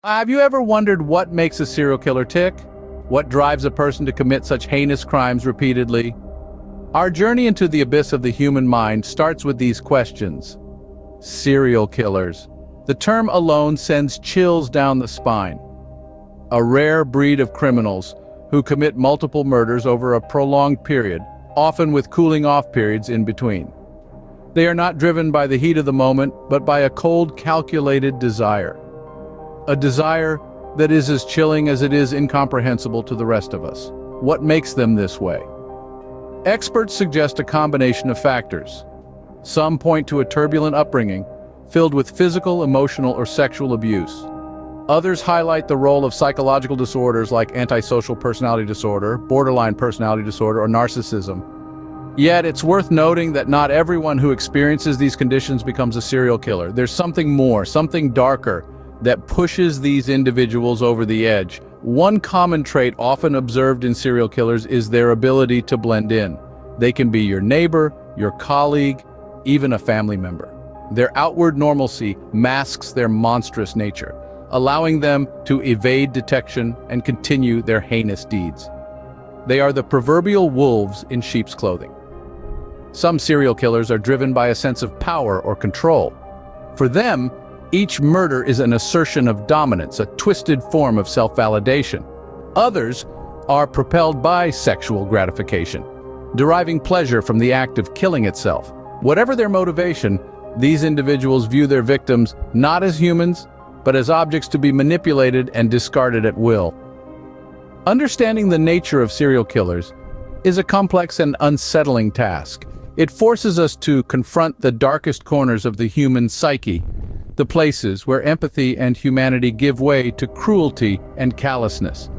Have you ever wondered what makes a serial killer tick? What drives a person to commit such heinous crimes repeatedly? Our journey into the abyss of the human mind starts with these questions. Serial killers. The term alone sends chills down the spine. A rare breed of criminals who commit multiple murders over a prolonged period, often with cooling-off periods in between. They are not driven by the heat of the moment, but by a cold, calculated desire. A desire that is as chilling as it is incomprehensible to the rest of us. What makes them this way? Experts suggest a combination of factors. Some point to a turbulent upbringing, filled with physical, emotional, or sexual abuse. Others highlight the role of psychological disorders like antisocial personality disorder, borderline personality disorder, or narcissism. Yet, it's worth noting that not everyone who experiences these conditions becomes a serial killer. There's something more, something darker, that pushes these individuals over the edge. One common trait often observed in serial killers is their ability to blend in. They can be your neighbor, your colleague, even a family member. Their outward normalcy masks their monstrous nature, allowing them to evade detection and continue their heinous deeds. They are the proverbial wolves in sheep's clothing. Some serial killers are driven by a sense of power or control. For them, each murder is an assertion of dominance, a twisted form of self-validation. Others are propelled by sexual gratification, deriving pleasure from the act of killing itself. Whatever their motivation, these individuals view their victims not as humans, but as objects to be manipulated and discarded at will. Understanding the nature of serial killers is a complex and unsettling task. It forces us to confront the darkest corners of the human psyche, the places where empathy and humanity give way to cruelty and callousness.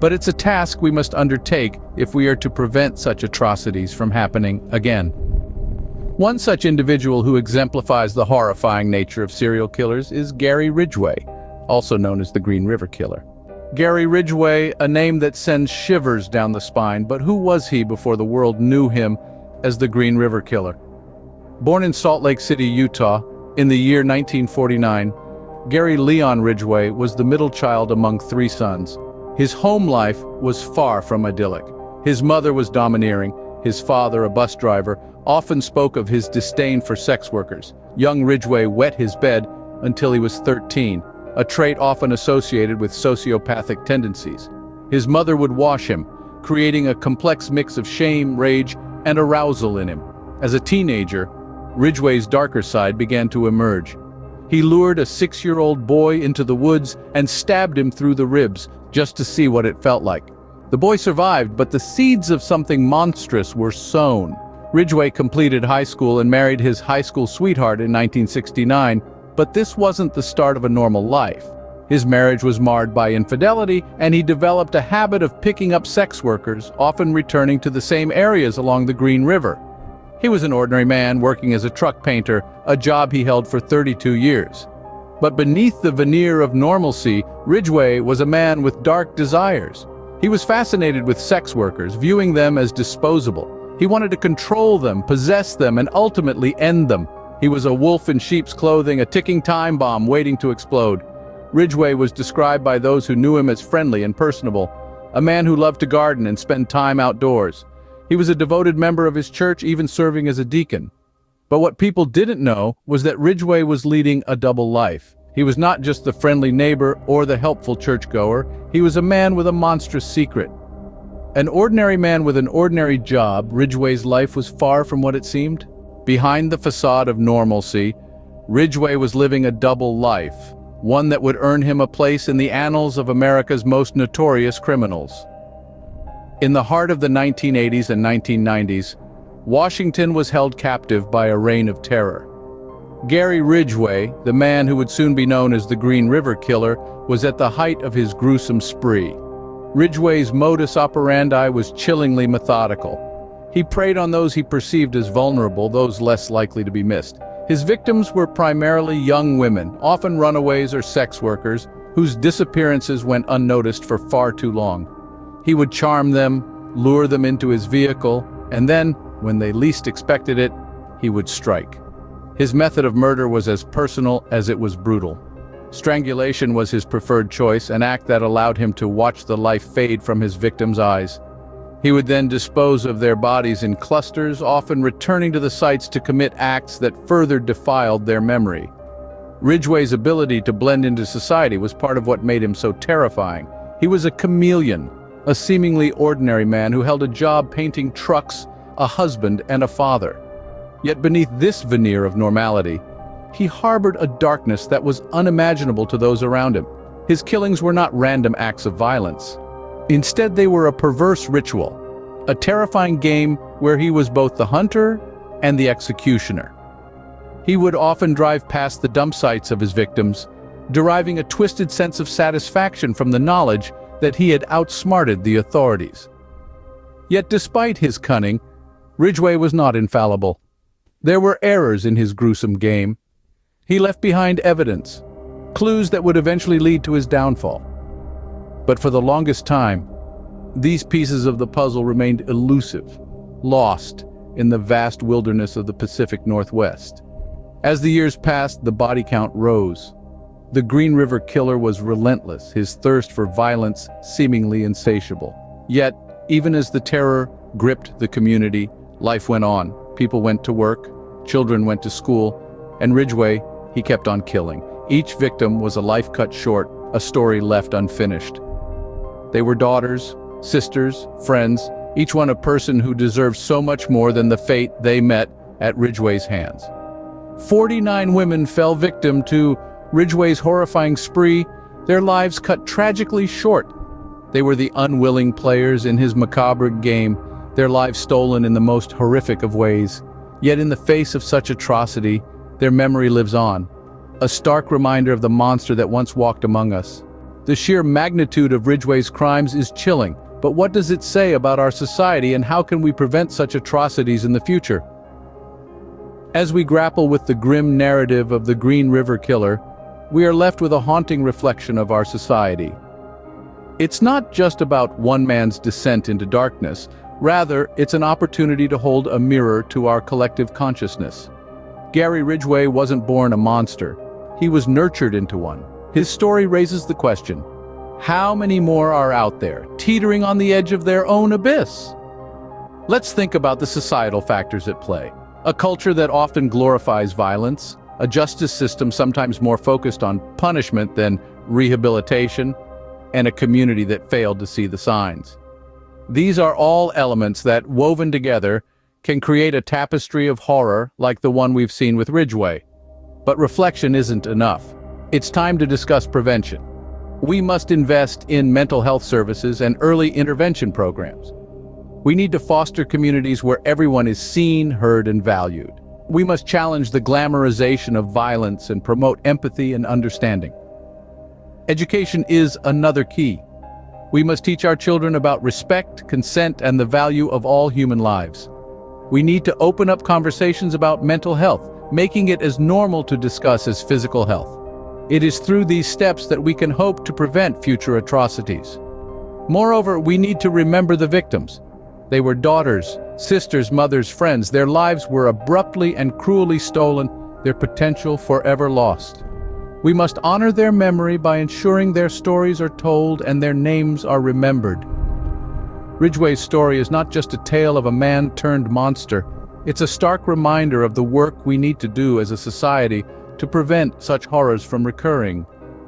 But it's a task we must undertake if we are to prevent such atrocities from happening again. One such individual who exemplifies the horrifying nature of serial killers is Gary Ridgway, also known as the Green River Killer. Gary Ridgway, a name that sends shivers down the spine, but who was he before the world knew him as the Green River Killer? Born in Salt Lake City, Utah, in the year 1949, Gary Leon Ridgway was the middle child among 3 sons. His home life was far from idyllic. His mother was domineering. His father, a bus driver, often spoke of his disdain for sex workers. Young Ridgway wet his bed until he was 13, a trait often associated with sociopathic tendencies. His mother would wash him, creating a complex mix of shame, rage, and arousal in him. As a teenager, Ridgway's darker side began to emerge. He lured a 6-year-old boy into the woods and stabbed him through the ribs just to see what it felt like. The boy survived, but the seeds of something monstrous were sown. Ridgway completed high school and married his high school sweetheart in 1969, but this wasn't the start of a normal life. His marriage was marred by infidelity, and he developed a habit of picking up sex workers, often returning to the same areas along the Green River. He was an ordinary man working as a truck painter, a job he held for 32 years. But beneath the veneer of normalcy, Ridgway was a man with dark desires. He was fascinated with sex workers, viewing them as disposable. He wanted to control them, possess them, and ultimately end them. He was a wolf in sheep's clothing, a ticking time bomb waiting to explode. Ridgway was described by those who knew him as friendly and personable, a man who loved to garden and spend time outdoors. He was a devoted member of his church, even serving as a deacon. But what people didn't know was that Ridgway was leading a double life. He was not just the friendly neighbor or the helpful churchgoer. He was a man with a monstrous secret. An ordinary man with an ordinary job, Ridgway's life was far from what it seemed. Behind the facade of normalcy, Ridgway was living a double life, one that would earn him a place in the annals of America's most notorious criminals. In the heart of the 1980s and 1990s, Washington was held captive by a reign of terror. Gary Ridgway, the man who would soon be known as the Green River Killer, was at the height of his gruesome spree. Ridgway's modus operandi was chillingly methodical. He preyed on those he perceived as vulnerable, those less likely to be missed. His victims were primarily young women, often runaways or sex workers, whose disappearances went unnoticed for far too long. He would charm them, lure them into his vehicle, and then, when they least expected it, he would strike. His method of murder was as personal as it was brutal. Strangulation was his preferred choice, an act that allowed him to watch the life fade from his victims' eyes. He would then dispose of their bodies in clusters, often returning to the sites to commit acts that further defiled their memory. Ridgway's ability to blend into society was part of what made him so terrifying. He was a chameleon, a seemingly ordinary man who held a job painting trucks, a husband, and a father. Yet beneath this veneer of normality, he harbored a darkness that was unimaginable to those around him. His killings were not random acts of violence. Instead, they were a perverse ritual, a terrifying game where he was both the hunter and the executioner. He would often drive past the dump sites of his victims, deriving a twisted sense of satisfaction from the knowledge that he had outsmarted the authorities. Yet despite his cunning, Ridgway was not infallible. There were errors in his gruesome game. He left behind evidence, clues that would eventually lead to his downfall. But for the longest time, these pieces of the puzzle remained elusive, lost in the vast wilderness of the Pacific Northwest. As the years passed, the body count rose. The Green River Killer was relentless, his thirst for violence seemingly insatiable. Yet, even as the terror gripped the community, life went on. People went to work, children went to school, and Ridgway, he kept on killing. Each victim was a life cut short, a story left unfinished. They were daughters, sisters, friends, each one a person who deserved so much more than the fate they met at Ridgway's hands. 49 women fell victim to Ridgway's horrifying spree, their lives cut tragically short. They were the unwilling players in his macabre game, their lives stolen in the most horrific of ways. Yet in the face of such atrocity, their memory lives on, a stark reminder of the monster that once walked among us. The sheer magnitude of Ridgway's crimes is chilling, but what does it say about our society and how can we prevent such atrocities in the future? As we grapple with the grim narrative of the Green River Killer, we are left with a haunting reflection of our society. It's not just about one man's descent into darkness, rather, it's an opportunity to hold a mirror to our collective consciousness. Gary Ridgway wasn't born a monster. He was nurtured into one. His story raises the question, how many more are out there, teetering on the edge of their own abyss? Let's think about the societal factors at play. A culture that often glorifies violence, a justice system sometimes more focused on punishment than rehabilitation, and a community that failed to see the signs. These are all elements that, woven together, can create a tapestry of horror like the one we've seen with Ridgway. But reflection isn't enough. It's time to discuss prevention. We must invest in mental health services and early intervention programs. We need to foster communities where everyone is seen, heard, and valued. We must challenge the glamorization of violence and promote empathy and understanding. Education is another key. We must teach our children about respect, consent, and the value of all human lives. We need to open up conversations about mental health, making it as normal to discuss as physical health. It is through these steps that we can hope to prevent future atrocities. Moreover, we need to remember the victims. They were daughters, sisters, mothers, friends. Their lives were abruptly and cruelly stolen, their potential forever lost. We must honor their memory by ensuring their stories are told and their names are remembered. Ridgway's story is not just a tale of a man turned monster. It's a stark reminder of the work we need to do as a society to prevent such horrors from recurring.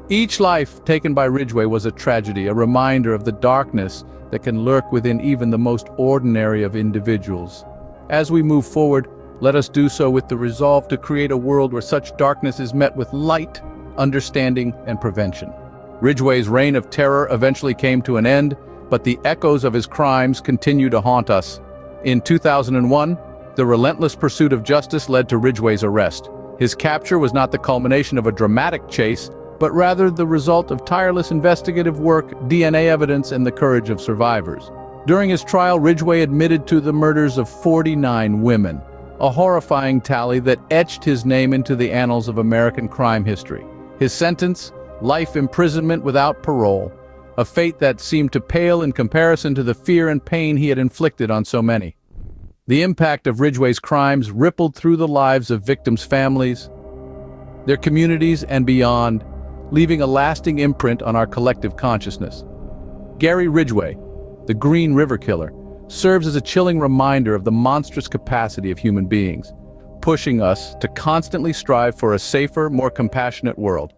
Each life taken by Ridgway was a tragedy, a reminder of the darkness that can lurk within even the most ordinary of individuals. As we move forward, let us do so with the resolve to create a world where such darkness is met with light, understanding, and prevention. Ridgway's reign of terror eventually came to an end, but the echoes of his crimes continue to haunt us. In 2001, the relentless pursuit of justice led to Ridgway's arrest. His capture was not the culmination of a dramatic chase, but rather the result of tireless investigative work, DNA evidence, and the courage of survivors. During his trial, Ridgway admitted to the murders of 49 women, a horrifying tally that etched his name into the annals of American crime history. His sentence, life imprisonment without parole, a fate that seemed to pale in comparison to the fear and pain he had inflicted on so many. The impact of Ridgway's crimes rippled through the lives of victims' families, their communities, and beyond, leaving a lasting imprint on our collective consciousness. Gary Ridgway, the Green River Killer, serves as a chilling reminder of the monstrous capacity of human beings, pushing us to constantly strive for a safer, more compassionate world.